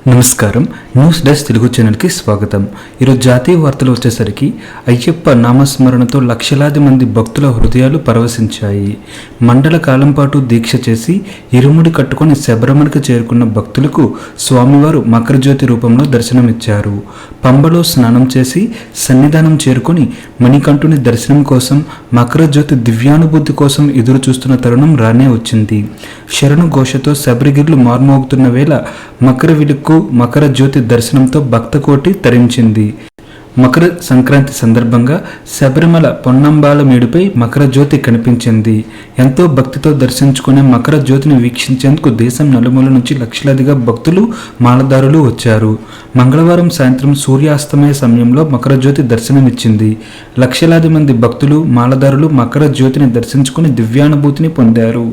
నమస్కారం. News desk Telugu ఛానల్కి స్వాగతం. ఈరోజు జాతీయ వార్తలు వచ్చేసరికి అయ్యప్ప నామస్మరణతో లక్షలాది మంది భక్తుల హృదయాలు పరవశించాయి. మండల కాలం పాటు దీక్ష చేసి ఇరుముడి కట్టుకొని శబరిమలకు చేరుకున్న భక్తులకు స్వామివారు మకరజ్యోతి రూపంలో దర్శనమిచ్చారు. పంబలో స్నానం చేసి సన్నిధానం చేరుకొని మణికంఠుని దర్శనం కోసం మకరజ్యోతి దివ్యానుభూతి కోసం ఎదురు చూస్తున్న తరుణం రానే వచ్చింది. శరణు ఘోషతో శబరిగిరులు మార్మోగుతున్న వేళ మకర విలుక్కు మకర జ్యోతి దర్శనంతో భక్తకోటి తరించింది. మకర సంక్రాంతి సందర్భంగా శబరిమల పొన్నంబాల మేడుపై మకర జ్యోతి కనిపించింది. ఎంతో భక్తితో దర్శించుకునే మకర జ్యోతిని వీక్షించేందుకు దేశం నలుమూల నుంచి లక్షలాదిగా భక్తులు మాలదారులు వచ్చారు. మంగళవారం సాయంత్రం సూర్యాస్తమయ సమయంలో మకర జ్యోతి దర్శనమిచ్చింది. లక్షలాది మంది భక్తులు మాలదారులు మకర జ్యోతిని దర్శించుకుని దివ్యానుభూతిని పొందారు.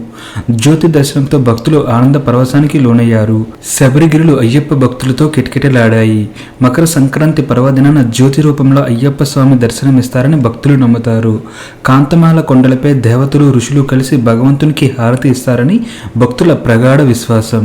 జ్యోతి దర్శనంతో భక్తులు ఆనంద పరవశానికి లోనయ్యారు. శబరిగిరులు అయ్యప్ప భక్తులతో కిటకిటలాడాయి. మకర సంక్రాంతి పర్వదినాన జ్యోతి రూపంలో అయ్యప్ప స్వామి దర్శనమిస్తారని భక్తులు నమ్ముతారు. కాంతమాల కొండలపై దేవతలు ఋషులు కలిసి భగవంతునికి హారతి ఇస్తారని భక్తుల ప్రగాఢ విశ్వాసం.